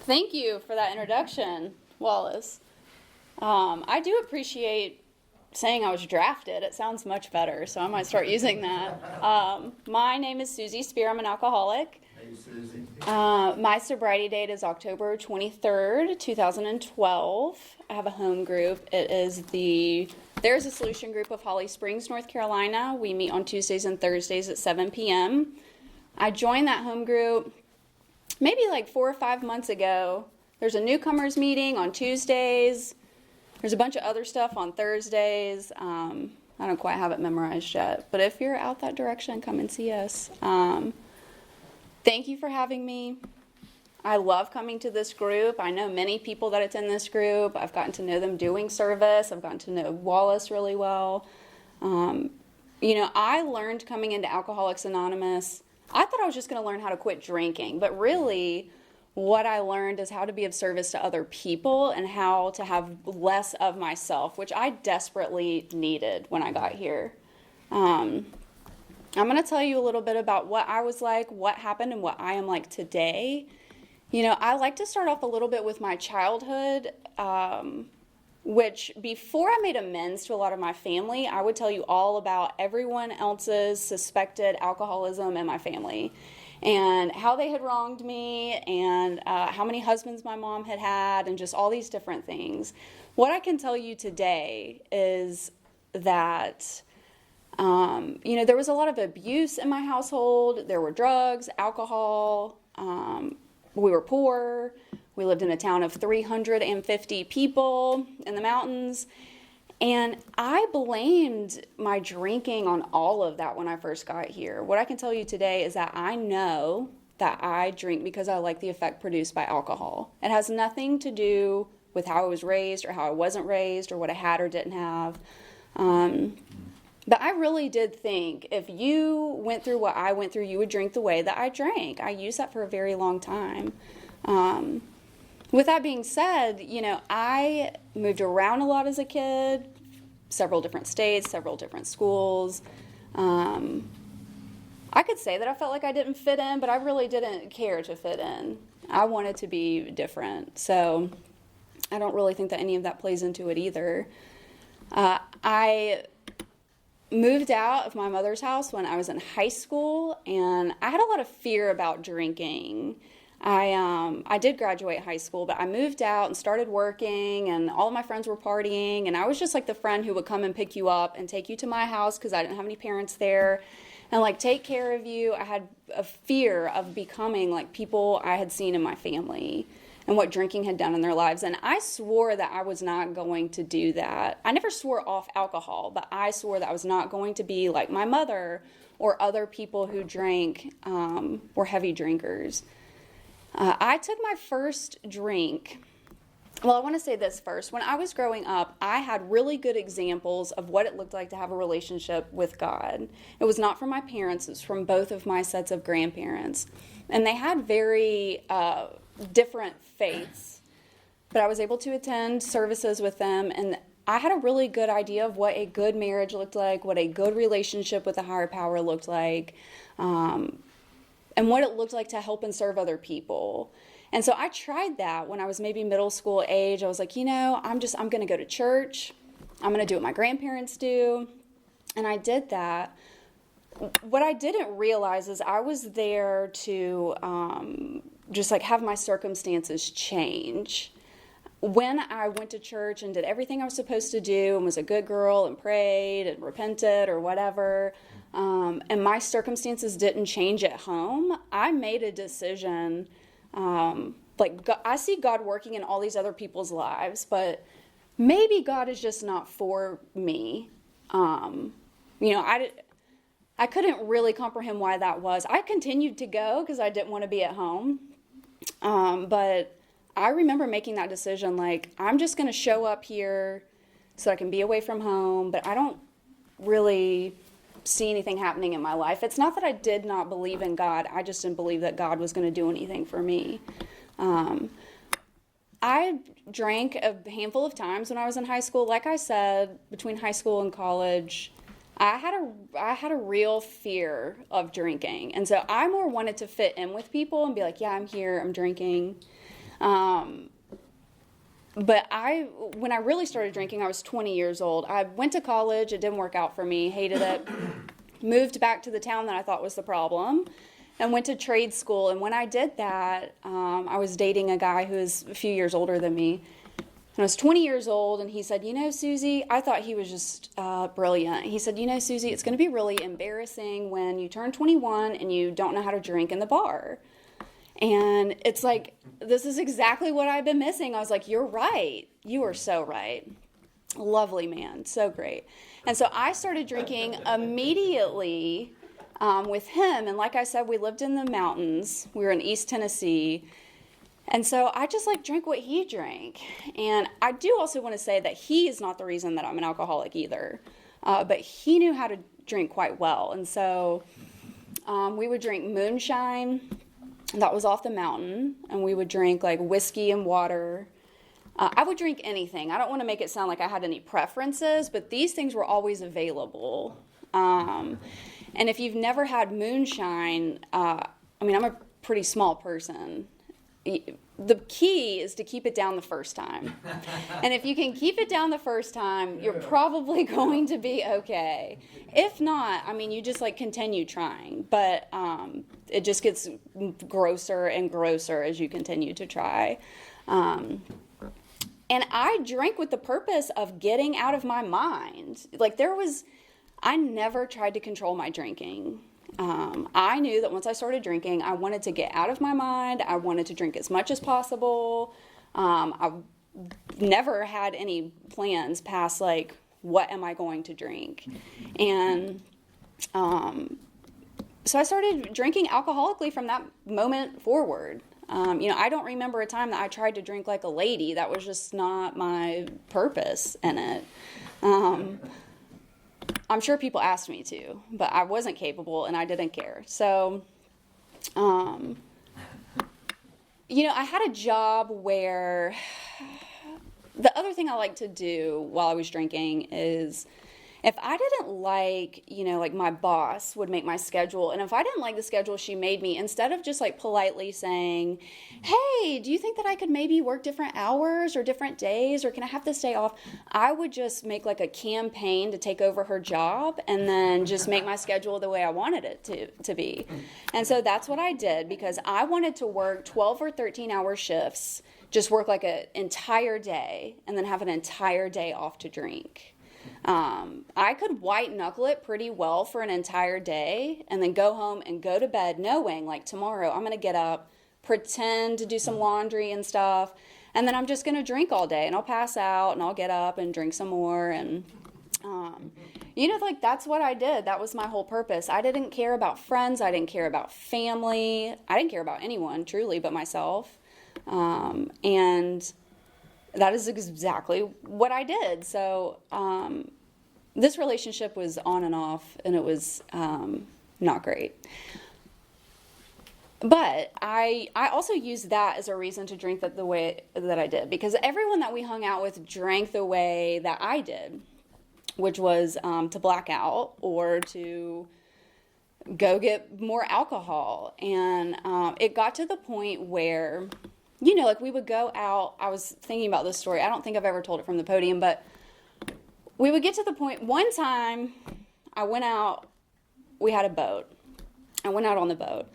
Thank you for that introduction, Wallace. I do appreciate saying I was drafted. It sounds much better, so I might start using that. My name is Suzy S. I'm an alcoholic. Hey, Suzy. My sobriety date is October 23rd, 2012. I have a home group. There's a solution group of Holly Springs, North Carolina. We meet on Tuesdays and Thursdays at 7 p.m. I joined that home group maybe like 4 or 5 months ago. There's a newcomers meeting on Tuesdays. There's a bunch of other stuff on Thursdays. I don't quite have it memorized yet, but if you're out that direction, come and see us. Thank you for having me. I love coming to this group. I know many people that attend this group. I've gotten to know them doing service. I've gotten to know Wallace really well. I learned coming into Alcoholics Anonymous, I thought I was just going to learn how to quit drinking, but really what I learned is how to be of service to other people and how to have less of myself, which I desperately needed when I got here. I'm going to tell you a little bit about what I was like, what happened, and what I am like today. I like to start off a little bit with my childhood, which before I made amends to a lot of my family, I would tell you all about everyone else's suspected alcoholism in my family and how they had wronged me and how many husbands my mom had had and just all these different things. What I can tell you today is that, there was a lot of abuse in my household. There were drugs, alcohol, we were poor. We lived in a town of 350 people in the mountains. And I blamed my drinking on all of that when I first got here. What I can tell you today is that I know that I drink because I like the effect produced by alcohol. It has nothing to do with how I was raised or how I wasn't raised or what I had or didn't have. But I really did think if you went through what I went through, you would drink the way that I drank. I used that for a very long time. With that being said, I moved around a lot as a kid, several different states, several different schools. I could say that I felt like I didn't fit in, but I really didn't care to fit in. I wanted to be different. So I don't really think that any of that plays into it either. I moved out of my mother's house when I was in high school, and I had a lot of fear about drinking. I did graduate high school, but I moved out and started working, and all of my friends were partying, and I was just like the friend who would come and pick you up and take you to my house because I didn't have any parents there, and like take care of you. I had a fear of becoming like people I had seen in my family and what drinking had done in their lives, and I swore that I was not going to do that. I never swore off alcohol, but I swore that I was not going to be like my mother or other people who drank, were heavy drinkers. I took my first drink. Well, I want to say this first. When I was growing up, I had really good examples of what it looked like to have a relationship with God. It was not from my parents, it was from both of my sets of grandparents. And they had very different faiths. But I was able to attend services with them, and I had a really good idea of what a good marriage looked like, what a good relationship with a higher power looked like, and what it looked like to help and serve other people. And so I tried that when I was maybe middle school age. I was like, I'm going to go to church. I'm going to do what my grandparents do. And I did that. What I didn't realize is I was there to just like have my circumstances change. When I went to church and did everything I was supposed to do and was a good girl and prayed and repented or whatever, and my circumstances didn't change at home, I made a decision. I see God working in all these other people's lives, but maybe God is just not for me. I couldn't really comprehend why that was. I continued to go because I didn't want to be at home. But I remember making that decision, like, I'm just going to show up here so I can be away from home, but I don't really see anything happening in my life. It's not that I did not believe in God. I just didn't believe that God was going to do anything for me. I drank a handful of times when I was in high school. Like I said, between high school and college, I had a real fear of drinking. And so I more wanted to fit in with people and be like, yeah, I'm here, I'm drinking. But when I really started drinking, I was 20 years old. I went to college. It didn't work out for me. Hated it. Moved back to the town that I thought was the problem and went to trade school. And when I did that, I was dating a guy who was a few years older than me. And I was 20 years old, and he said, Suzy, I thought he was just brilliant. He said, Suzy, it's going to be really embarrassing when you turn 21 and you don't know how to drink in the bar. And it's like, this is exactly what I've been missing. I was like, you're right. You are so right. Lovely man. So great. And so I started drinking immediately with him. And like I said, we lived in the mountains. We were in East Tennessee. And so I just drank what he drank. And I do also want to say that he is not the reason that I'm an alcoholic either. But he knew how to drink quite well. And so we would drink moonshine. That was off the mountain, and we would drink whiskey and water. I would drink anything. I don't want to make it sound like I had any preferences, but these things were always available. And if you've never had moonshine, I'm a pretty small person. The key is to keep it down the first time. And if you can keep it down the first time, you're probably going to be okay. If not, you just continue trying. But it just gets grosser and grosser as you continue to try. And I drank with the purpose of getting out of my mind. I never tried to control my drinking. I knew that once I started drinking, I wanted to get out of my mind. I wanted to drink as much as possible. I never had any plans past what am I going to drink? And so I started drinking alcoholically from that moment forward. I don't remember a time that I tried to drink like a lady. That was just not my purpose in it. I'm sure people asked me to, but I wasn't capable and I didn't care. So, I had a job where the other thing I like to do while I was drinking is if I didn't like my boss would make my schedule, and if I didn't like the schedule she made me, instead of just politely saying, hey, do you think that I could maybe work different hours or different days, or can I have this day off? I would just make a campaign to take over her job and then just make my schedule the way I wanted it to be. And so that's what I did, because I wanted to work 12 or 13 hour shifts, just work an entire day and then have an entire day off to drink. I could white knuckle it pretty well for an entire day and then go home and go to bed knowing tomorrow I'm going to get up, pretend to do some laundry and stuff, and then I'm just going to drink all day and I'll pass out and I'll get up and drink some more. And, that's what I did. That was my whole purpose. I didn't care about friends. I didn't care about family. I didn't care about anyone truly but myself. And that is exactly what I did. So this relationship was on and off, and it was not great. But I also used that as a reason to drink the way that I did, because everyone that we hung out with drank the way that I did, which was to black out or to go get more alcohol. And it got to the point where, we would go out. I was thinking about this story. I don't think I've ever told it from the podium, but we would get to the point. One time I went out, we had a boat. I went out on the boat.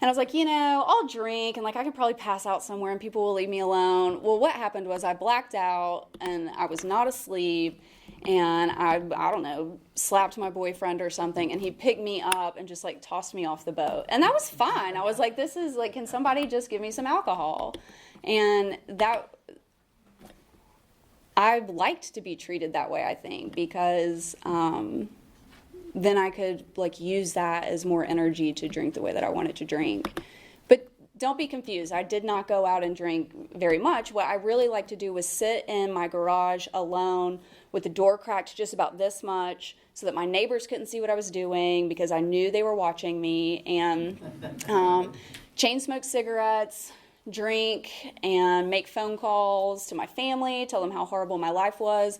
And I was like, I'll drink and I could probably pass out somewhere and people will leave me alone. Well, what happened was I blacked out and I was not asleep, and I don't know, slapped my boyfriend or something, and he picked me up and just tossed me off the boat. And that was fine. I was like, this is can somebody just give me some alcohol? And that, I liked to be treated that way, I think, because then I could use that as more energy to drink the way that I wanted to drink. But don't be confused. I did not go out and drink very much. What I really liked to do was sit in my garage alone with the door cracked just about this much so that my neighbors couldn't see what I was doing, because I knew they were watching me, and chain smoke cigarettes, drink, and make phone calls to my family, tell them how horrible my life was,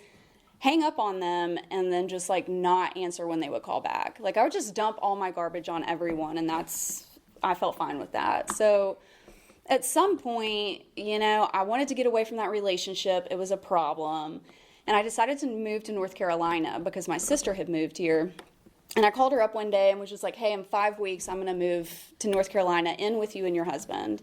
hang up on them, and then just not answer when they would call back. I would just dump all my garbage on everyone, and I felt fine with that. So at some point, I wanted to get away from that relationship. It was a problem. And I decided to move to North Carolina because my sister had moved here. And I called her up one day and was just like, hey, in 5 weeks, I'm going to move to North Carolina in with you and your husband.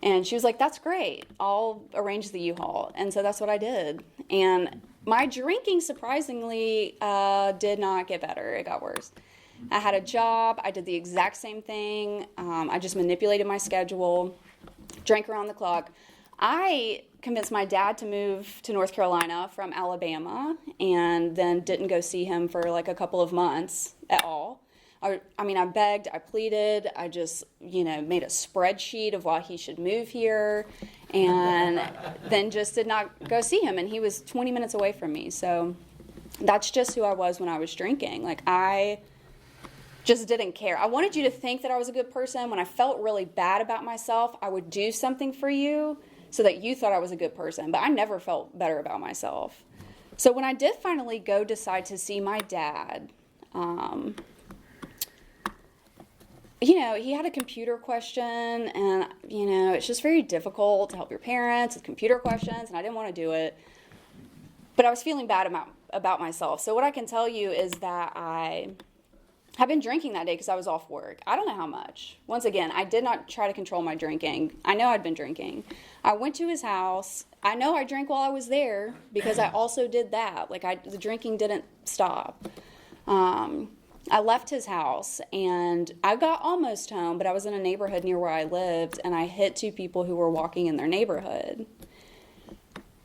And she was like, that's great. I'll arrange the U-Haul. And so that's what I did. And my drinking, surprisingly, did not get better. It got worse. I had a job. I did the exact same thing. I just manipulated my schedule, drank around the clock. I convinced my dad to move to North Carolina from Alabama and then didn't go see him for like a couple of months at all. I begged, I pleaded, I just, made a spreadsheet of why he should move here and then just did not go see him. And he was 20 minutes away from me. So that's just who I was when I was drinking. Like, I just didn't care. I wanted you to think that I was a good person. When I felt really bad about myself, I would do something for you so that you thought I was a good person. But I never felt better about myself. So when I did finally go decide to see my dad, he had a computer question, and, it's just very difficult to help your parents with computer questions, and I didn't want to do it. But I was feeling bad about myself. So what I can tell you is that I have been drinking that day because I was off work. I don't know how much. Once again, I did not try to control my drinking. I know I'd been drinking. I went to his house. I know I drank while I was there because I also did that. The drinking didn't stop. I left his house and I got almost home, but I was in a neighborhood near where I lived, and I hit two people who were walking in their neighborhood.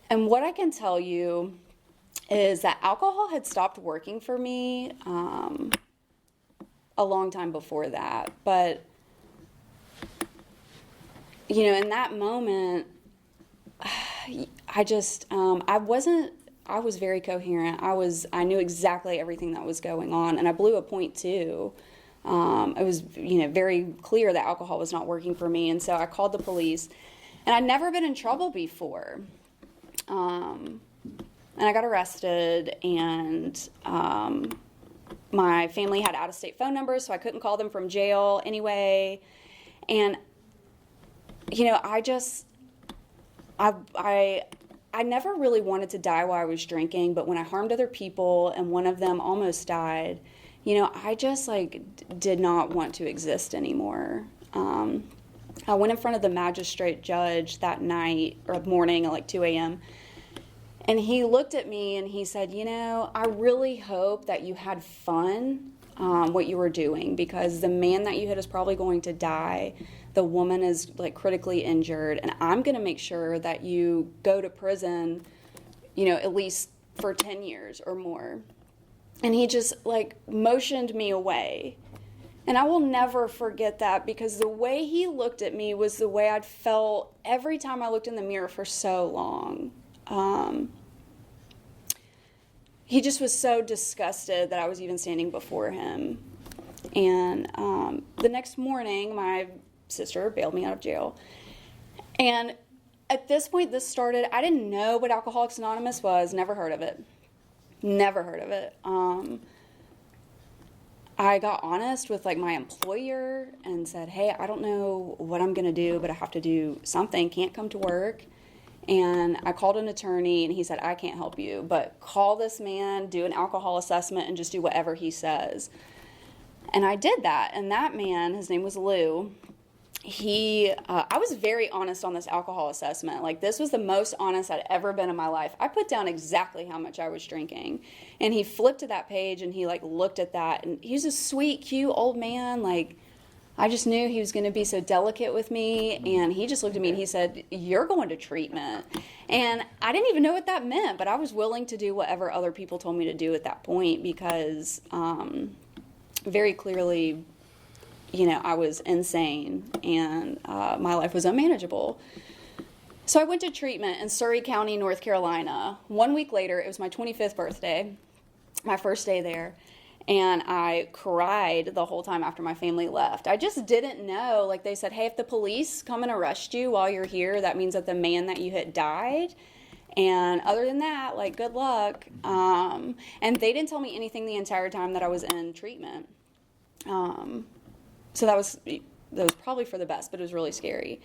And what I can tell you is that alcohol had stopped working for me a long time before that. But, in that moment, I was very coherent. I knew exactly everything that was going on, and I blew a point too. It was, very clear that alcohol was not working for me, and so I called the police. And I'd never been in trouble before. And I got arrested, and my family had out-of-state phone numbers, so I couldn't call them from jail anyway. And, I never really wanted to die while I was drinking, but when I harmed other people and one of them almost died, I just did not want to exist anymore. I went in front of the magistrate judge that night or morning at 2 a.m. and he looked at me and he said, I really hope that you had fun what you were doing, because the man that you hit is probably going to die. The woman is critically injured, and I'm going to make sure that you go to prison, at least for 10 years or more. And he just motioned me away. And I will never forget that, because the way he looked at me was the way I'd felt every time I looked in the mirror for so long. He just was so disgusted that I was even standing before him. And the next morning, my sister bailed me out of jail. And at this point, this started, I didn't know what Alcoholics Anonymous was, never heard of it. I got honest with my employer and said, hey, I don't know what I'm going to do, but I have to do something, can't come to work. And I called an attorney, and he said, I can't help you, but call this man, do an alcohol assessment, and just do whatever he says. And I did that, and that man, his name was Lou, I was very honest on this alcohol assessment. This was the most honest I'd ever been in my life. I put down exactly how much I was drinking. And he flipped to that page, and he looked at that, and he was a sweet, cute old man. I just knew he was going to be so delicate with me. And he just looked at me and he said, you're going to treatment. And I didn't even know what that meant, but I was willing to do whatever other people told me to do at that point, because very clearly, I was insane, and my life was unmanageable. So I went to treatment in Surry County, North Carolina. 1 week later, it was my 25th birthday, my first day there, and I cried the whole time after my family left. I just didn't know. They said, hey, if the police come and arrest you while you're here, that means that the man that you hit died. And other than that, good luck. And they didn't tell me anything the entire time that I was in treatment. So that was probably for the best, but it was really scary.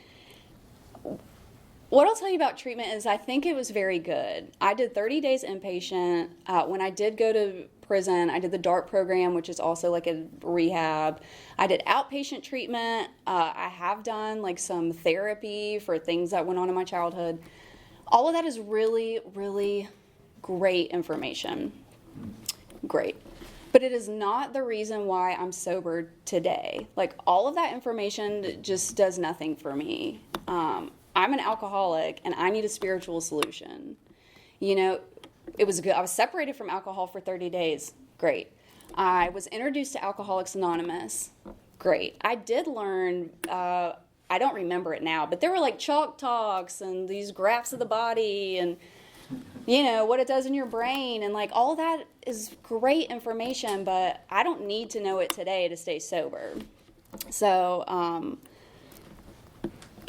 What I'll tell you about treatment is I think it was very good. I did 30 days inpatient. When I did go to prison, I did the DART program, which is also like a rehab. I did outpatient treatment. I have done like some therapy for things that went on in my childhood. All of that is really, really great information. Great. But it is not the reason why I'm sober today. Like, all of that information just does nothing for me. I'm an alcoholic, and I need a spiritual solution. You know, it was good. I was separated from alcohol for 30 days. Great. I was introduced to Alcoholics Anonymous. Great. I did learn, I don't remember it now, but there were like chalk talks and these graphs of the body and, you know, what it does in your brain. And like all that is great information, but I don't need to know it today to stay sober. So,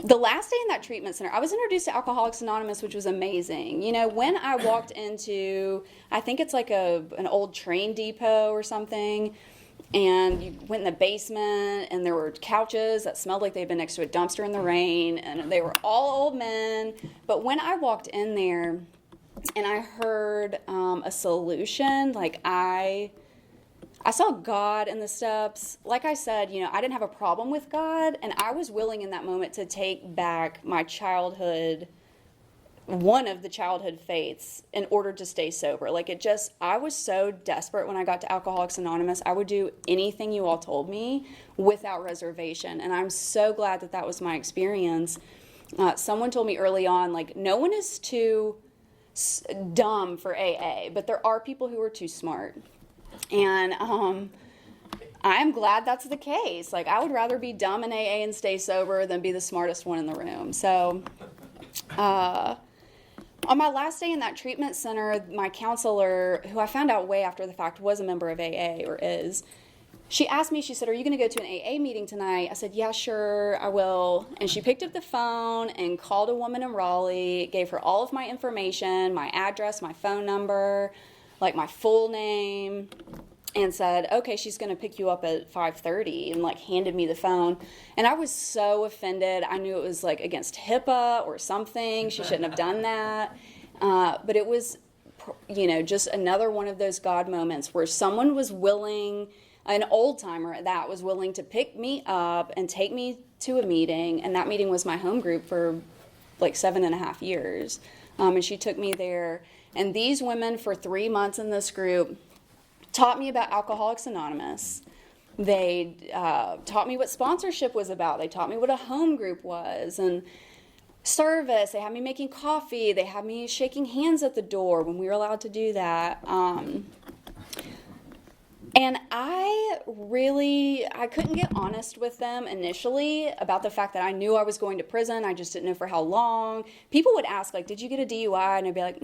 the last day in that treatment center, I was introduced to Alcoholics Anonymous, which was amazing. You know, when I walked into, I think it's like an old train depot or something, and you went in the basement, and there were couches that smelled like they'd been next to a dumpster in the rain, and they were all old men. But when I walked in there, and I heard a solution, like I saw God in the steps. Like I said, you know, I didn't have a problem with God, and I was willing in that moment to take back my childhood, one of the childhood faiths, in order to stay sober. Like I was so desperate when I got to Alcoholics Anonymous. I would do anything you all told me without reservation, and I'm so glad that that was my experience. Someone told me early on, like, no one is too dumb for AA, but there are people who are too smart. And I'm glad that's the case. Like, I would rather be dumb in AA and stay sober than be the smartest one in the room. So, on my last day in that treatment center, my counselor, who I found out way after the fact was a member of AA, or is, she asked me, she said, "Are you going to go to an AA meeting tonight?" I said, "Yeah, sure, I will." And she picked up the phone and called a woman in Raleigh, gave her all of my information, my address, my phone number, like my full name, and said, "Okay, she's going to pick you up at 5:30, and like handed me the phone. And I was so offended. I knew it was like against HIPAA or something. She shouldn't have done that. But it was, you know, just another one of those God moments where someone was willing, an old timer at that, was willing to pick me up and take me to a meeting. And that meeting was my home group for like 7.5 years. And she took me there. And these women, for 3 months in this group, taught me about Alcoholics Anonymous. They taught me what sponsorship was about. They taught me what a home group was and service. They had me making coffee. They had me shaking hands at the door when we were allowed to do that. And I couldn't get honest with them initially about the fact that I knew I was going to prison. I just didn't know for how long. People would ask, like, "Did you get a DUI?" And I'd be like,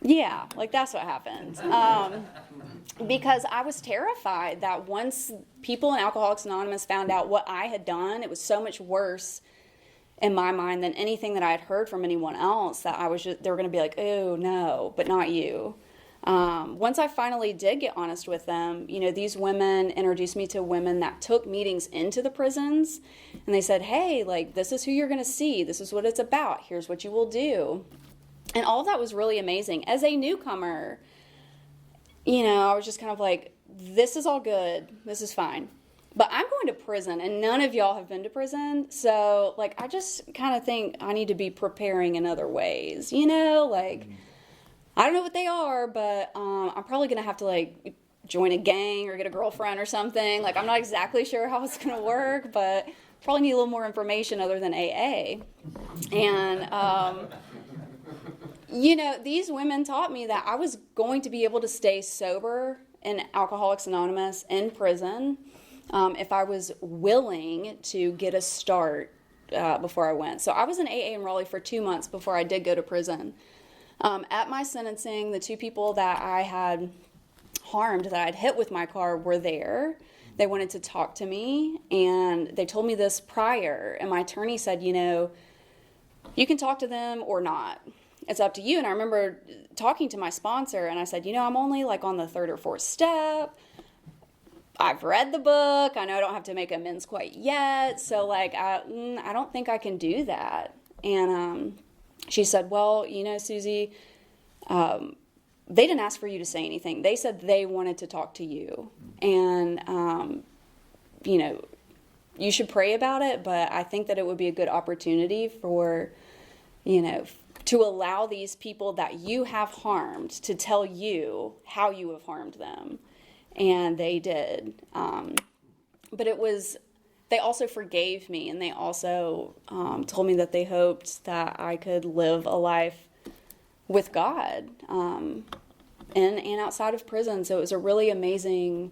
yeah, like that's what happened. Because I was terrified that once people in Alcoholics Anonymous found out what I had done, it was so much worse in my mind than anything that I had heard from anyone else, that they were going to be like, "Oh, no, but not you." Once I finally did get honest with them, you know, these women introduced me to women that took meetings into the prisons, and they said, "Hey, like, this is who you're going to see. This is what it's about. Here's what you will do." And all of that was really amazing. As a newcomer, you know, I was just kind of like, this is all good. This is fine. But I'm going to prison, and none of y'all have been to prison. So, like, I just kind of think I need to be preparing in other ways, you know? Like, I don't know what they are, but I'm probably going to have to, like, join a gang or get a girlfriend or something. Like, I'm not exactly sure how it's going to work, but probably need a little more information other than AA. And, you know, these women taught me that I was going to be able to stay sober in Alcoholics Anonymous in prison if I was willing to get a start before I went. So I was in AA in Raleigh for 2 months before I did go to prison. At my sentencing, the 2 people that I had harmed, that I'd hit with my car, were there. They wanted to talk to me, and they told me this prior. And my attorney said, you know, you can talk to them or not. It's up to you. And I remember talking to my sponsor, and I said, you know, I'm only like on the 3rd or 4th step. I've read the book. I know I don't have to make amends quite yet. So, like, I don't think I can do that. And she said, well, Suzy, they didn't ask for you to say anything. They said they wanted to talk to you. And, you should pray about it, but I think that it would be a good opportunity for, to allow these people that you have harmed to tell you how you have harmed them. And they did. But they also forgave me, and they also told me that they hoped that I could live a life with God and outside of prison. So it was a really amazing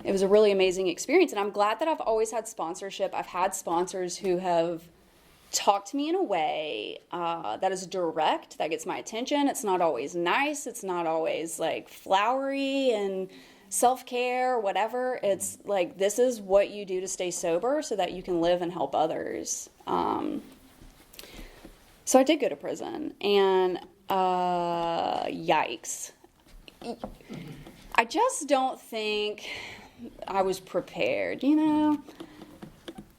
experience. And I'm glad that I've always had sponsorship. I've had sponsors who have talked to me in a way that is direct, that gets my attention. It's not always nice. It's not always like flowery and self-care or whatever. It's like, this is what you do to stay sober so that you can live and help others. So I did go to prison, and yikes. I just don't think I was prepared,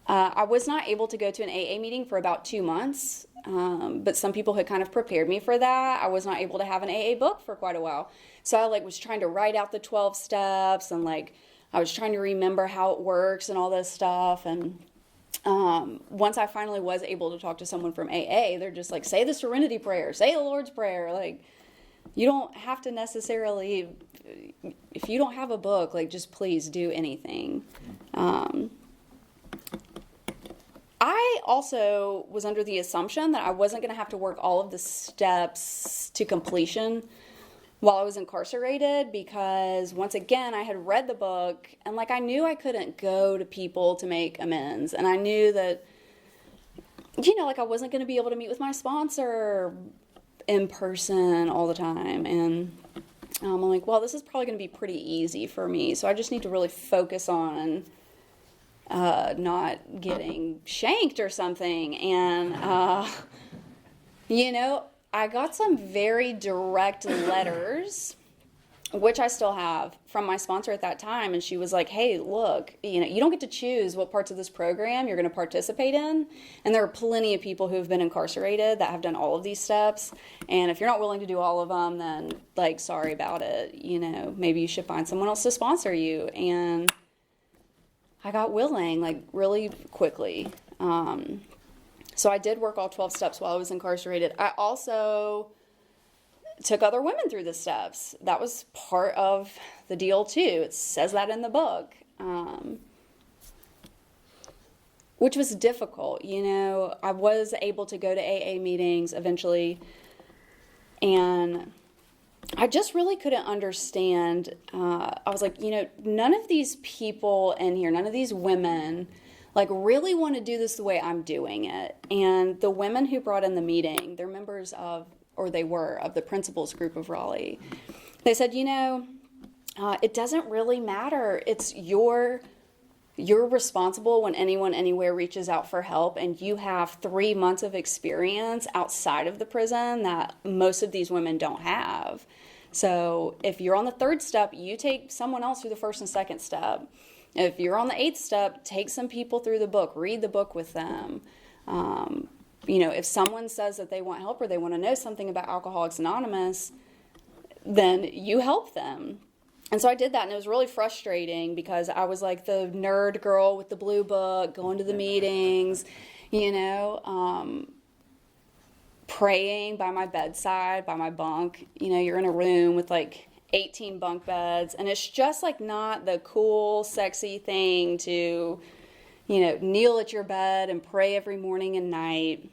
I was not able to go to an AA meeting for about 2 months, but some people had kind of prepared me for that. I was not able to have an AA book for quite a while. So I was trying to write out the 12 steps, and I was trying to remember how it works and all this stuff. And once I finally was able to talk to someone from AA, they're just like, say the Serenity Prayer, say the Lord's Prayer. You don't have to necessarily, if you don't have a book, just please do anything. I also was under the assumption that I wasn't going to have to work all of the steps to completion while I was incarcerated, because once again, I had read the book, and I knew I couldn't go to people to make amends. And I knew that, I wasn't going to be able to meet with my sponsor in person all the time. And I'm like, well, this is probably going to be pretty easy for me. So I just need to really focus on not getting shanked or something. And, I got some very direct letters, which I still have, from my sponsor at that time. And she was like, hey, look, you don't get to choose what parts of this program you're going to participate in. And there are plenty of people who have been incarcerated that have done all of these steps. And if you're not willing to do all of them, then sorry about it. Maybe you should find someone else to sponsor you. And I got willing, really quickly. So I did work all 12 steps while I was incarcerated. I also took other women through the steps. That was part of the deal too. It says that in the book, which was difficult. I was able to go to AA meetings eventually, and I just really couldn't understand. I was like, none of these people in here, none of these women really want to do this the way I'm doing it. And the women who brought in the meeting, they're members of, or they were, of the principals group of Raleigh. They said, it doesn't really matter. It's you're responsible when anyone anywhere reaches out for help, and you have 3 months of experience outside of the prison that most of these women don't have. So if you're on the 3rd step, you take someone else through the 1st and 2nd step. If you're on the 8th step, take some people through the book, read the book with them. If someone says that they want help or they want to know something about Alcoholics Anonymous, then you help them. And so I did that, and it was really frustrating because I was like the nerd girl with the blue book, going to the meetings, praying by my bedside, by my bunk. You're in a room with 18 bunk beds, and it's just not the cool, sexy thing to, kneel at your bed and pray every morning and night.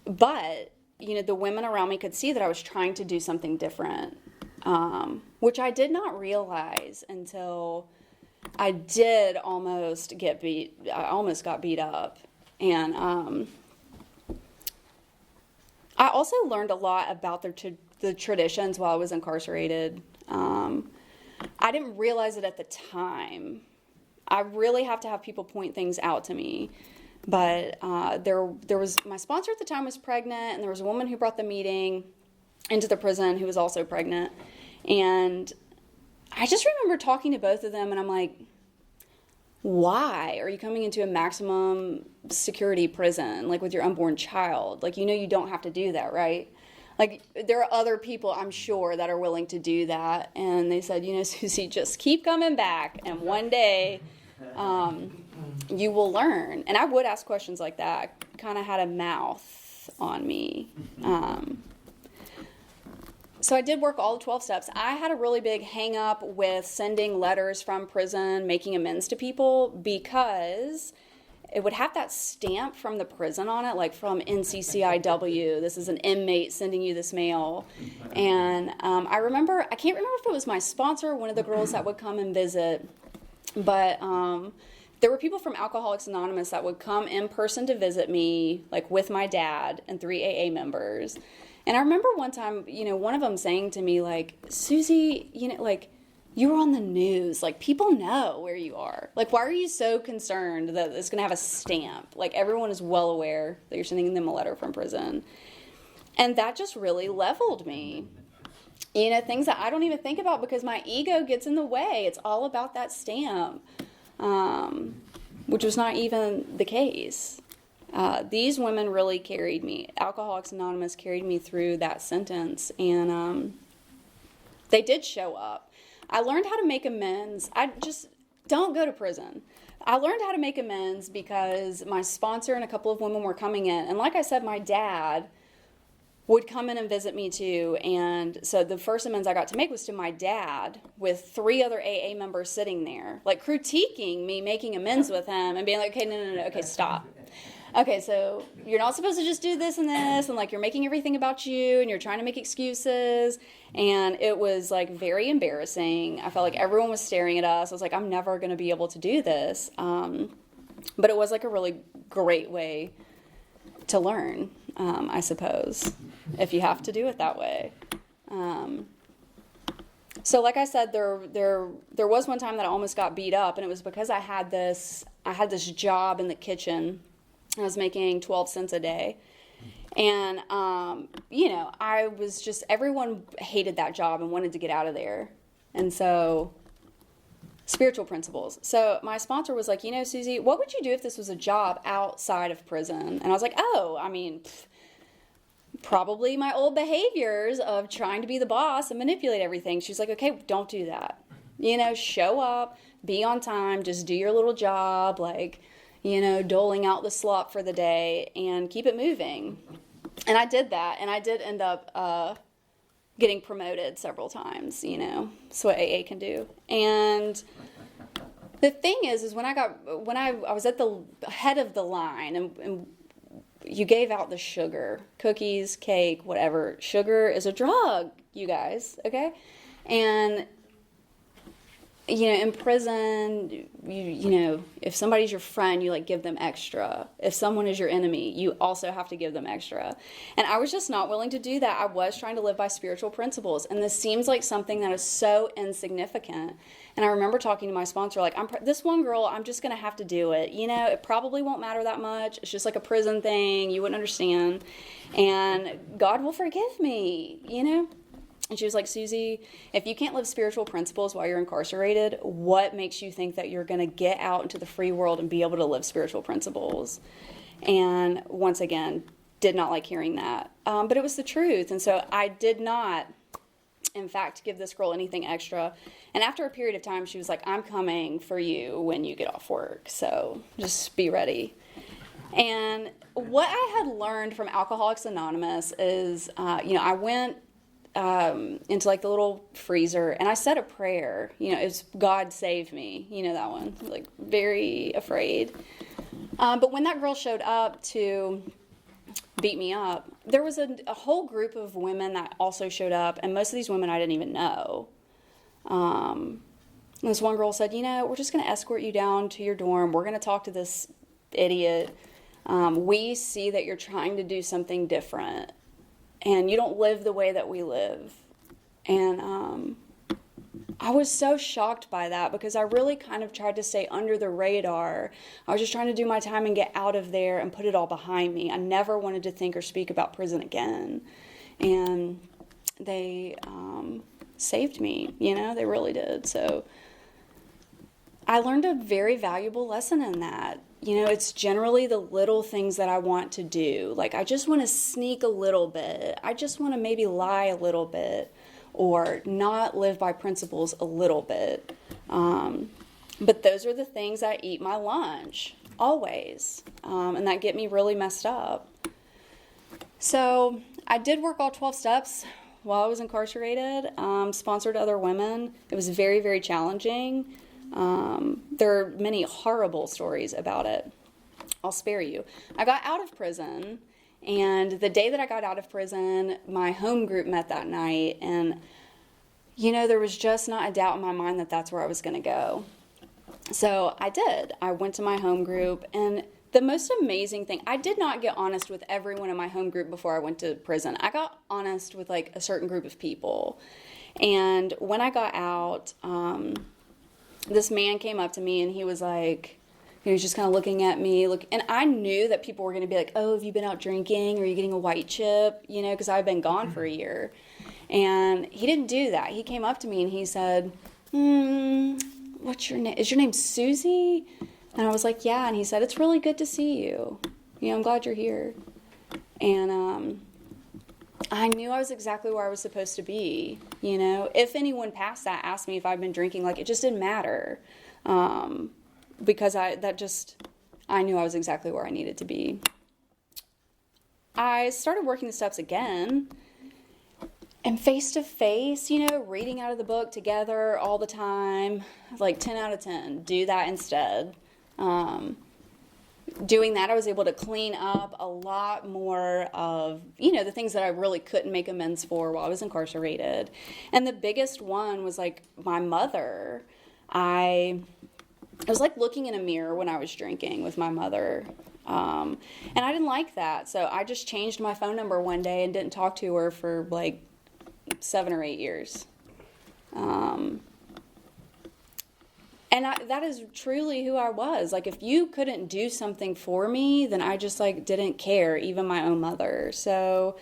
But, the women around me could see that I was trying to do something different, which I did not realize until I did almost got beat up. And I also learned a lot about the traditions while I was incarcerated. I didn't realize it at the time. I really have to have people point things out to me. But there was, my sponsor at the time was pregnant, and there was a woman who brought the meeting into the prison who was also pregnant. And I just remember talking to both of them, and I'm like, why are you coming into a maximum security prison, like with your unborn child? Like, you don't have to do that, right? Like, there are other people, I'm sure, that are willing to do that. And they said, Suzy, just keep coming back, and one day you will learn. And I would ask questions like that. I kind of had a mouth on me. So I did work all the 12 steps. I had a really big hang up with sending letters from prison, making amends to people, because it would have that stamp from the prison on it, like from NCCIW. This is an inmate sending you this mail. And I can't remember if it was my sponsor or one of the girls that would come and visit, but there were people from Alcoholics Anonymous that would come in person to visit me, like with my dad and 3 AA members. And I remember one time, one of them saying to me, like, Suzy, like, you were on the news. Like, people know where you are. Like, why are you so concerned that it's going to have a stamp? Like, everyone is well aware that you're sending them a letter from prison. And that just really leveled me. Things that I don't even think about because my ego gets in the way. It's all about that stamp, which was not even the case. These women really carried me. Alcoholics Anonymous carried me through that sentence, and they did show up. I learned how to make amends. I just don't go to prison. I learned how to make amends because my sponsor and a couple of women were coming in, and like I said, my dad would come in and visit me too, and so the first amends I got to make was to my dad with 3 other AA members sitting there, like critiquing me making amends with him and being like, okay, no, okay, stop. Okay, so you're not supposed to just do this and this, and like you're making everything about you, and you're trying to make excuses, and it was like very embarrassing. I felt like everyone was staring at us. I was like, I'm never going to be able to do this, but it was like a really great way to learn, I suppose, if you have to do it that way. So like I said, there was one time that I almost got beat up, and it was because I had this job in the kitchen. I was making 12 cents a day. And, I was just, everyone hated that job and wanted to get out of there. And so, spiritual principles. So my sponsor was like, Suzy, what would you do if this was a job outside of prison? And I was like, probably my old behaviors of trying to be the boss and manipulate everything. She's like, okay, don't do that. Show up, be on time, just do your little job, like, doling out the slop for the day and keep it moving. And I did that, and I did end up getting promoted several times, That's what AA can do. And the thing is when I was at the head of the line, and you gave out the sugar, cookies, cake, whatever. Sugar is a drug, you guys, okay? And in prison, if somebody's your friend, you give them extra. If someone is your enemy, you also have to give them extra. And I was just not willing to do that. I was trying to live by spiritual principles. And this seems like something that is so insignificant. And I remember talking to my sponsor, this one girl, I'm just going to have to do it. It probably won't matter that much. It's just like a prison thing. You wouldn't understand. And God will forgive me, And she was like, Suzy, if you can't live spiritual principles while you're incarcerated, what makes you think that you're going to get out into the free world and be able to live spiritual principles? And once again, did not like hearing that. But it was the truth. And so I did not, in fact, give this girl anything extra. And after a period of time, she was like, I'm coming for you when you get off work. So just be ready. And what I had learned from Alcoholics Anonymous is, I went into the little freezer, and I said a prayer. It's God save me. That one. Very afraid. But when that girl showed up to beat me up, there was a whole group of women that also showed up, and most of these women I didn't even know. This one girl said, we're just going to escort you down to your dorm. We're going to talk to this idiot. We see that you're trying to do something different. And you don't live the way that we live. And I was so shocked by that because I really kind of tried to stay under the radar. I was just trying to do my time and get out of there and put it all behind me. I never wanted to think or speak about prison again. And they saved me, they really did. So I learned a very valuable lesson in that. It's generally the little things that I want to do. Like, I just want to sneak a little bit. I just want to maybe lie a little bit or not live by principles a little bit. But those are the things that eat my lunch, always, and that get me really messed up. So I did work all 12 steps while I was incarcerated, sponsored other women. It was very, very challenging. There are many horrible stories about it. I'll spare you. I got out of prison, and the day that I got out of prison, my home group met that night, and, there was just not a doubt in my mind that that's where I was going to go. So I did. I went to my home group, and the most amazing thing, I did not get honest with everyone in my home group before I went to prison. I got honest with, like, a certain group of people. And when I got out, this man came up to me, and he was like, he was just kind of looking at me, and I knew that people were going to be like, oh, have you been out drinking? Are you getting a white chip? Because I've been gone for a year. And he didn't do that. He came up to me, and he said, what's your name? Is your name Suzy? And I was like, yeah. And he said, it's really good to see you. I'm glad you're here. And I knew I was exactly where I was supposed to be. If anyone past that asked me if I'd been drinking, like, it just didn't matter. Because I knew I was exactly where I needed to be. I started working the steps again. And face to face, reading out of the book together all the time, like 10 out of 10, do that instead. Doing that, I was able to clean up a lot more of, the things that I really couldn't make amends for while I was incarcerated. And the biggest one was, like, my mother. I was like looking in a mirror when I was drinking with my mother. And I didn't like that. So I just changed my phone number one day and didn't talk to her for like 7 or 8 years. And that is truly who I was. Like, if you couldn't do something for me, then I just, like, didn't care, even my own mother. So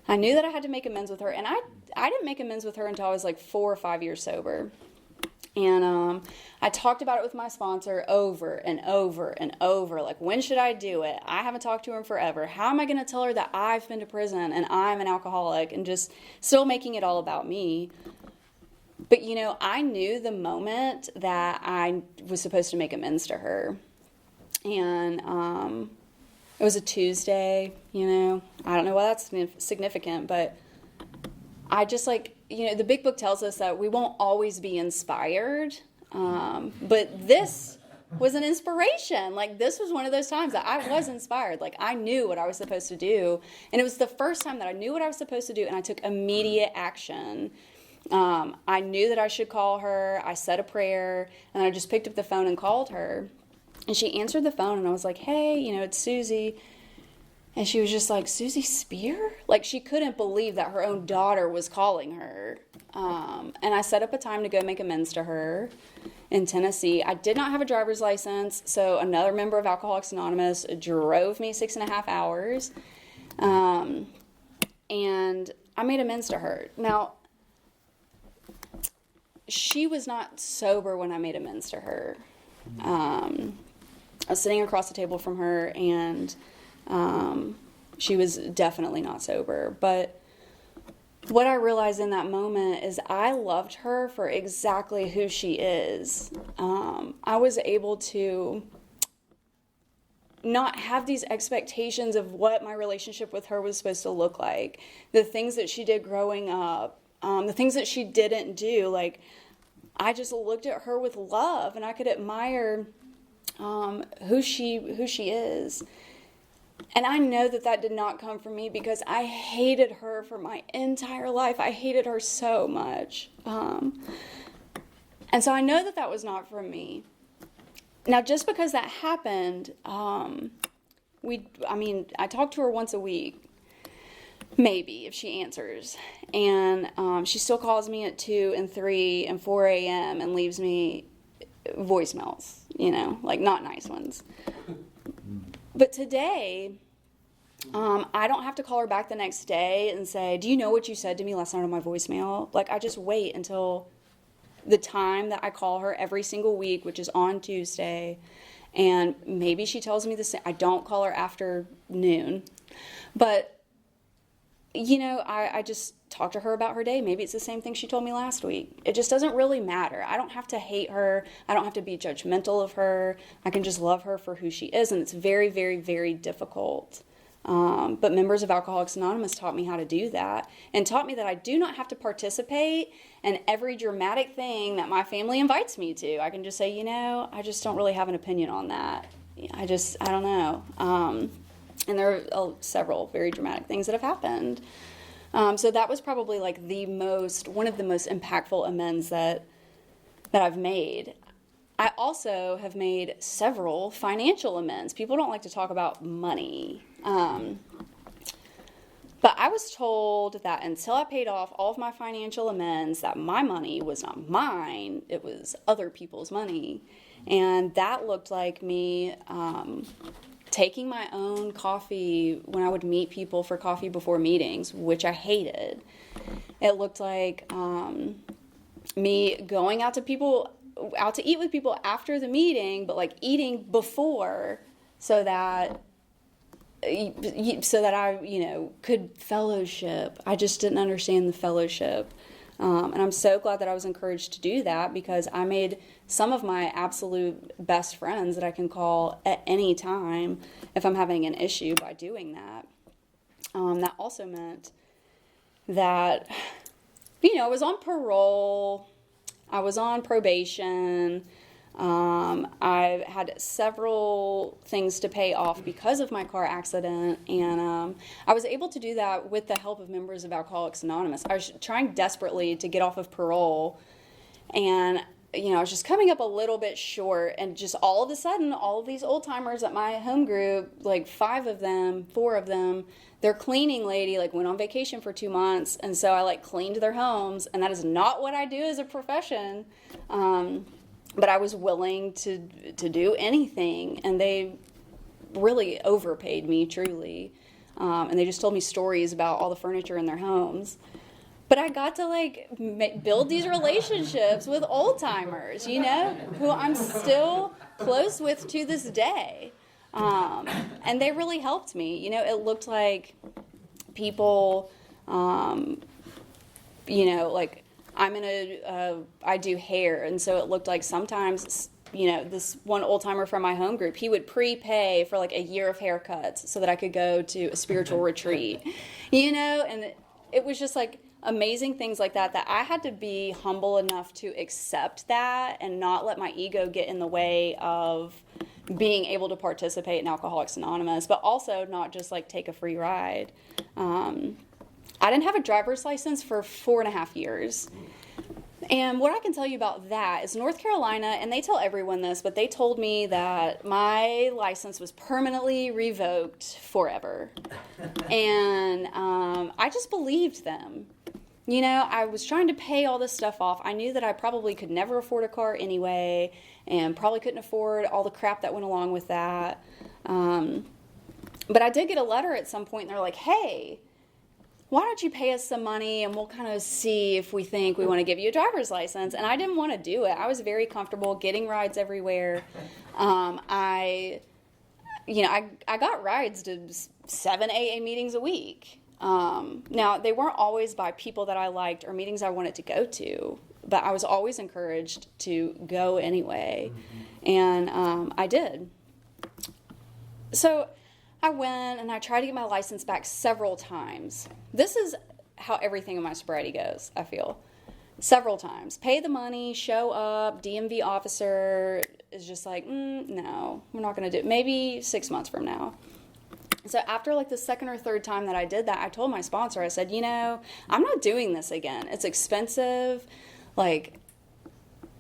I knew that I had to make amends with her. And I didn't make amends with her until I was, like, 4 or 5 years sober. And I talked about it with my sponsor over and over and over. Like, when should I do it? I haven't talked to her in forever. How am I going to tell her that I've been to prison and I'm an alcoholic, and just still making it all about me? But, I knew the moment that I was supposed to make amends to her. And it was a Tuesday, I don't know why that's significant, but I just, like, the big book tells us that we won't always be inspired. But this was an inspiration. Like, this was one of those times that I was inspired. Like, I knew what I was supposed to do. And it was the first time that I knew what I was supposed to do, and I took immediate action. I knew that I should call her. I said a prayer, and I just picked up the phone and called her. And she answered the phone, and I was like, hey, it's Suzy. And she was just like, Suzy Spear? Like, she couldn't believe that her own daughter was calling her. And I set up a time to go make amends to her in Tennessee. I did not have a driver's license, so another member of Alcoholics Anonymous drove me 6.5 hours. And I made amends to her. Now, she was not sober when I made amends to her. I was sitting across the table from her, and she was definitely not sober. But what I realized in that moment is I loved her for exactly who she is. I was able to not have these expectations of what my relationship with her was supposed to look like. The things that she did growing up, the things that she didn't do. Like, I just looked at her with love, and I could admire who she is. And I know that did not come from me, because I hated her for my entire life. I hated her so much. And so I know that was not from me. Now, just because that happened, I talk to her once a week, maybe, if she answers. And she still calls me at 2 and 3 and 4 a.m. and leaves me voicemails, like, not nice ones. But today, I don't have to call her back the next day and say, do you know what you said to me last night on my voicemail? Like, I just wait until the time that I call her every single week, which is on Tuesday, and maybe she tells me the same. I don't call her after noon, but I just talk to her about her day. Maybe it's the same thing she told me last week. It just doesn't really matter. I don't have to hate her. I don't have to be judgmental of her. I can just love her for who she is, and it's very, very, very difficult. But members of Alcoholics Anonymous taught me how to do that, and taught me that I do not have to participate in every dramatic thing that my family invites me to. I can just say, I just don't really have an opinion on that. I don't know. And there are several very dramatic things that have happened. So that was probably like one of the most impactful amends that I've made. I also have made several financial amends. People don't like to talk about money. But I was told that until I paid off all of my financial amends, that my money was not mine, it was other people's money. And that looked like me taking my own coffee when I would meet people for coffee before meetings, which I hated. It looked like me going out to eat with people after the meeting, but like eating before so that I, could fellowship. I just didn't understand the fellowship. And I'm so glad that I was encouraged to do that, because I made some of my absolute best friends that I can call at any time if I'm having an issue by doing that. That also meant that, I was on parole, I was on probation, I had several things to pay off because of my car accident, and I was able to do that with the help of members of Alcoholics Anonymous. I was trying desperately to get off of parole, and I was just coming up a little bit short, and just all of a sudden, all of these old-timers at my home group, like 4 of them, their cleaning lady went on vacation for 2 months, and so I cleaned their homes, and that is not what I do as a profession. But I was willing to do anything, and they really overpaid me, truly. And they just told me stories about all the furniture in their homes. But I got to build these relationships with old timers, who I'm still close with to this day. And they really helped me. It looked like people, I do hair, and so it looked like sometimes, this one old timer from my home group, he would prepay for a year of haircuts so that I could go to a spiritual retreat, and it was just amazing things like that I had to be humble enough to accept that and not let my ego get in the way of being able to participate in Alcoholics Anonymous, but also not just take a free ride. I didn't have a driver's license for 4.5 years. And what I can tell you about that is North Carolina, and they tell everyone this, but they told me that my license was permanently revoked forever. And I just believed them. I was trying to pay all this stuff off. I knew that I probably could never afford a car anyway, and probably couldn't afford all the crap that went along with that. But I did get a letter at some point, and they're like, hey, why don't you pay us some money and we'll kind of see if we think we want to give you a driver's license. And I didn't want to do it. I was very comfortable getting rides everywhere. I got rides to 7 AA meetings a week. Now, they weren't always by people that I liked or meetings I wanted to go to, but I was always encouraged to go anyway. And I did. So I went and I tried to get my license back several times. This is how everything in my sobriety goes, I feel. Several times. Pay the money, show up, DMV officer is just no, we're not going to do it. Maybe 6 months from now. So after the second or third time that I did that, I told my sponsor, I said, I'm not doing this again. It's expensive.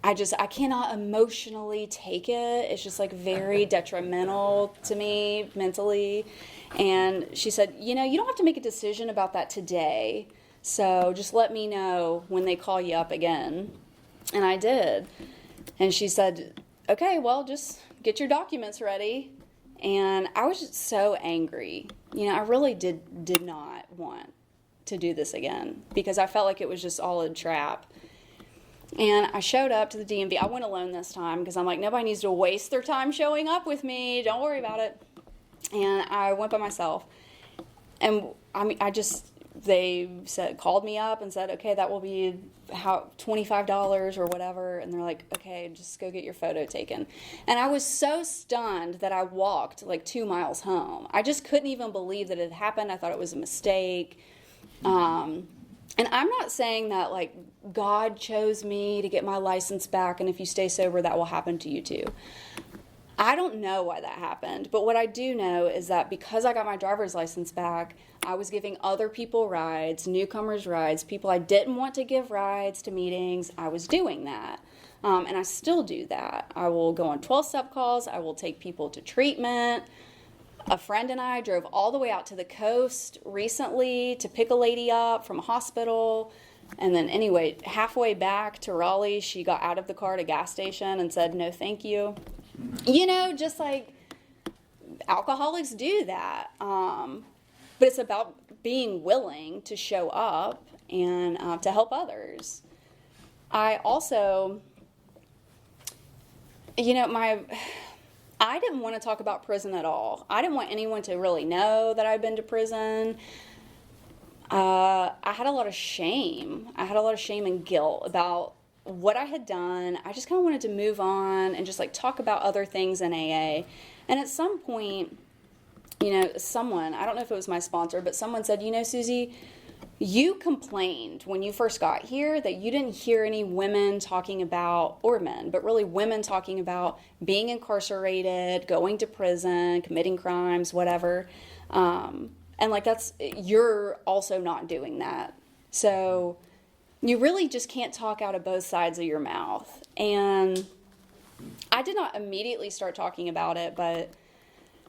I cannot emotionally take it. It's just very detrimental to me mentally. And she said, you don't have to make a decision about that today. So just let me know when they call you up again. And I did. And she said, okay, well, just get your documents ready. And I was just so angry. I really did not want to do this again because I felt like it was just all a trap. And I showed up to the DMV. I went alone this time because I'm like, nobody needs to waste their time showing up with me. Don't worry about it. And I went by myself. And they called me up and said, okay, that will be $25 or whatever. And they're like, okay, just go get your photo taken. And I was so stunned that I walked like 2 miles home. I just couldn't even believe that it had happened. I thought it was a mistake. And I'm not saying that like God chose me to get my license back, and if you stay sober, that will happen to you too. I don't know why that happened, but what I do know is that because I got my driver's license back, I was giving other people rides, newcomers rides, people I didn't want to give rides to meetings. I was doing that, and I still do that. I will go on 12-step calls. I will take people to treatment. A friend and I drove all the way out to the coast recently to pick a lady up from a hospital. And then anyway, halfway back to Raleigh, she got out of the car at a gas station and said, no, thank you. Just like alcoholics do that. But it's about being willing to show up and to help others. I also, I didn't want to talk about prison at all. I didn't want anyone to really know that I'd been to prison. I had a lot of shame. I had a lot of shame and guilt about what I had done. I just kind of wanted to move on and just like talk about other things in AA. And at some point, someone, I don't know if it was my sponsor, but someone said, Suzy, you complained when you first got here that you didn't hear any women talking about, or men, but really women talking about being incarcerated, going to prison, committing crimes, whatever. And like you're also not doing that. So you really just can't talk out of both sides of your mouth. And I did not immediately start talking about it, but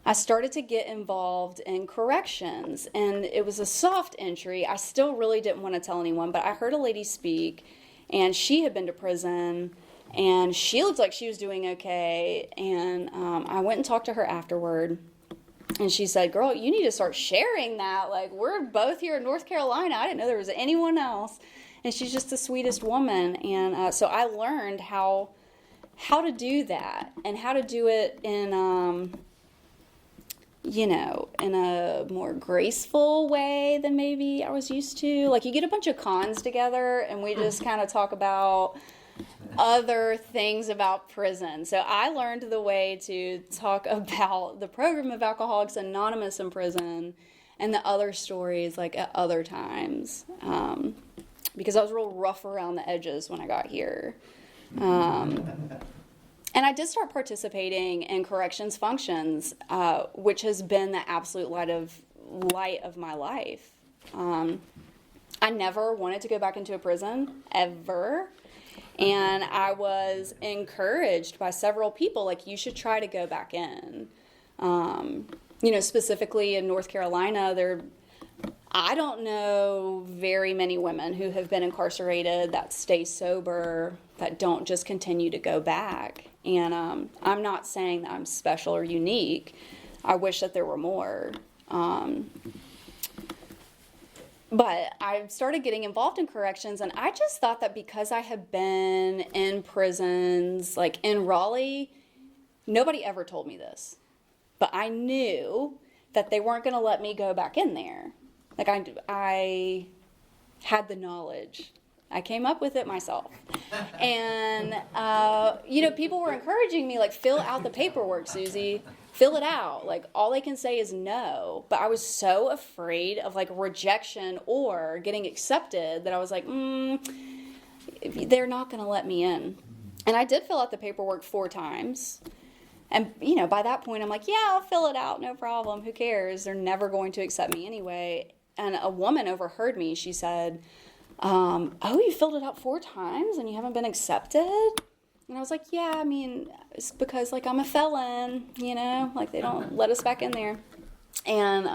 I started to get involved in corrections, and it was a soft entry. I still really didn't want to tell anyone, but I heard a lady speak, and she had been to prison, and she looked like she was doing okay, and I went and talked to her afterward, and she said, girl, you need to start sharing that. Like, we're both here in North Carolina. I didn't know there was anyone else, and she's just the sweetest woman, and so I learned how to do that, and how to do it in in a more graceful way than maybe I was used to. Like, you get a bunch of cons together and we just kind of talk about other things about prison. So I learned the way to talk about the program of Alcoholics Anonymous in prison and the other stories like at other times. Because I was real rough around the edges when I got here. And I did start participating in corrections functions, which has been the absolute light of my life. I never wanted to go back into a prison, ever. And I was encouraged by several people, like, you should try to go back in. Specifically in North Carolina, I don't know very many women who have been incarcerated that stay sober, that don't just continue to go back. And I'm not saying that I'm special or unique. I wish that there were more. But I started getting involved in corrections, and I just thought that because I had been in prisons, like in Raleigh, nobody ever told me this. But I knew that they weren't going to let me go back in there. Like, I had the knowledge. I came up with it myself. And, people were encouraging me, like, fill out the paperwork, Suzy. Fill it out. Like, all they can say is no. But I was so afraid of, like, rejection or getting accepted that I was like, they're not going to let me in. And I did fill out the paperwork 4 times. And, by that point, I'm like, yeah, I'll fill it out. No problem. Who cares? They're never going to accept me anyway. And a woman overheard me. She said, you filled it out 4 times and you haven't been accepted? And I was like, yeah, I mean, it's because, like, I'm a felon, like, they don't let us back in there. And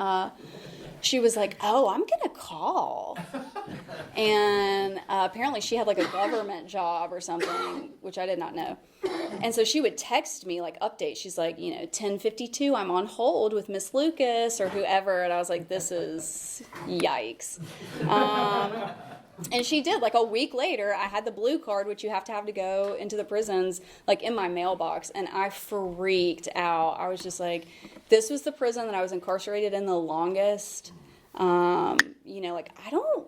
she was like, oh, I'm going to call. And apparently she had like a government job or something, which I did not know. And so she would text me like updates. She's like, 10:52, I'm on hold with Miss Lucas or whoever. And I was like, this is yikes. And she did. Like a week later, I had the blue card, which you have to go into the prisons, like in my mailbox. And I freaked out. I was just like, this was the prison that I was incarcerated in the longest. Like, I don't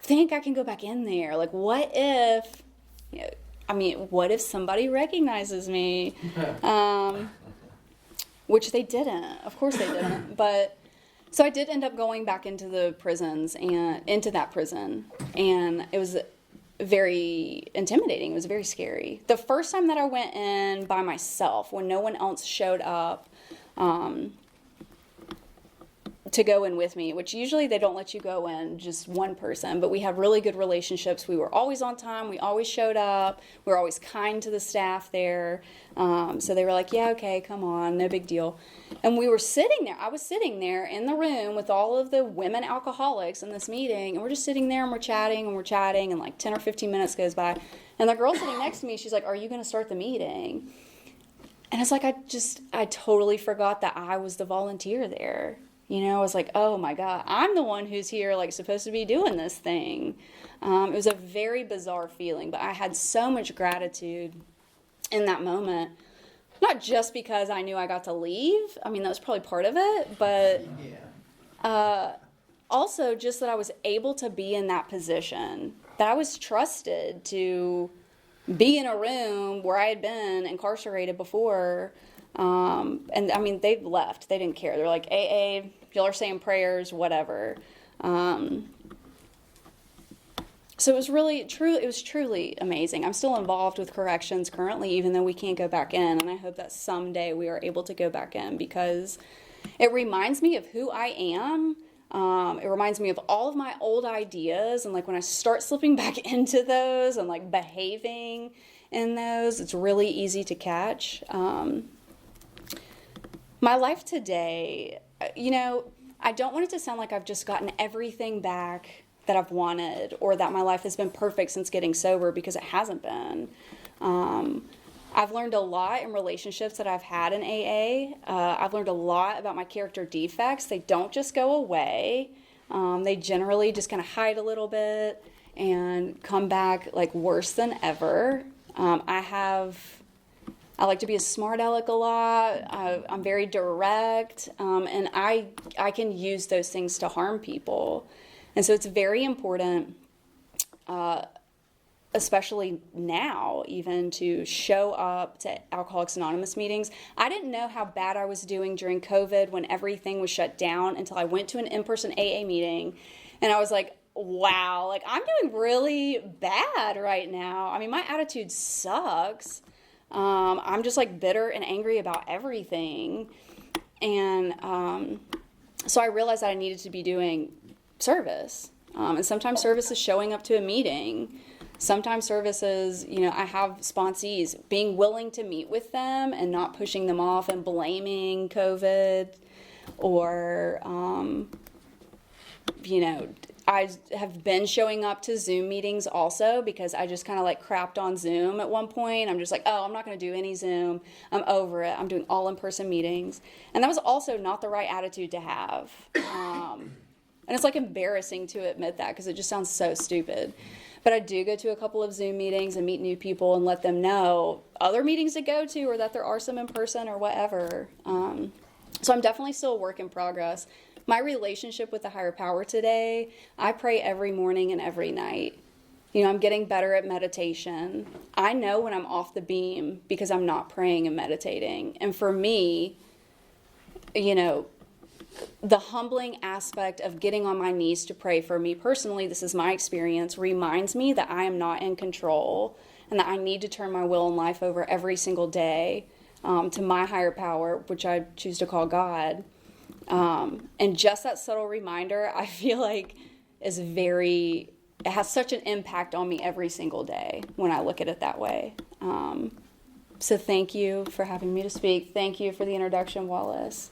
think I can go back in there. Like, what if, what if somebody recognizes me? Which they didn't. Of course they didn't. But so I did end up going back into the prisons and into that prison. And it was very intimidating. It was very scary. The first time that I went in by myself, when no one else showed up, to go in with me, which usually they don't let you go in, just one person, but we had really good relationships. We were always on time. We always showed up. We were always kind to the staff there. So they were like, yeah, okay, come on, no big deal. And we were sitting there. I was sitting there in the room with all of the women alcoholics in this meeting, and we're just sitting there and we're chatting, and like 10 or 15 minutes goes by. And the girl sitting next to me, she's like, are you going to start the meeting? And it's like, I totally forgot that I was the volunteer there. I was like, oh my God, I'm the one who's here, like, supposed to be doing this thing. It was a very bizarre feeling, but I had so much gratitude in that moment. Not just because I knew I got to leave. I mean, that was probably part of it, but also just that I was able to be in that position, that I was trusted to be in a room where I had been incarcerated before. And I mean, they've left. They didn't care. They're like, AA, y'all are saying prayers, whatever. So it was truly amazing. I'm still involved with corrections currently, even though we can't go back in. And I hope that someday we are able to go back in, because it reminds me of who I am. It reminds me of all of my old ideas. And like when I start slipping back into those and like behaving in those, it's really easy to catch. My life today, I don't want it to sound like I've just gotten everything back that I've wanted, or that my life has been perfect since getting sober, because it hasn't been. I've learned a lot in relationships that I've had in AA. I've learned a lot about my character defects. They don't just go away. They generally just kind of hide a little bit and come back like worse than ever. I like to be a smart aleck a lot. I'm very direct, and I can use those things to harm people. And so it's very important, especially now, even to show up to Alcoholics Anonymous meetings. I didn't know how bad I was doing during COVID when everything was shut down until I went to an in-person AA meeting, and I was like, wow, like I'm doing really bad right now. I mean, my attitude sucks. I'm just like bitter and angry about everything. And so I realized that I needed to be doing service. And sometimes service is showing up to a meeting. Sometimes service is, I have sponsees, being willing to meet with them and not pushing them off and blaming COVID, or, I have been showing up to Zoom meetings also, because I just kind of like crapped on Zoom at one point. I'm just like, oh, I'm not going to do any Zoom. I'm over it. I'm doing all in-person meetings. And that was also not the right attitude to have. And it's like embarrassing to admit that, because it just sounds so stupid. But I do go to a couple of Zoom meetings and meet new people and let them know other meetings to go to, or that there are some in person or whatever. So I'm definitely still a work in progress. My relationship with the higher power today, I pray every morning and every night. I'm getting better at meditation. I know when I'm off the beam because I'm not praying and meditating. And for me, the humbling aspect of getting on my knees to pray, for me personally, this is my experience, reminds me that I am not in control, and that I need to turn my will and life over every single day to my higher power, which I choose to call God. And just that subtle reminder, I feel like it has such an impact on me every single day when I look at it that way. So thank you for having me to speak. Thank you for the introduction, Wallace.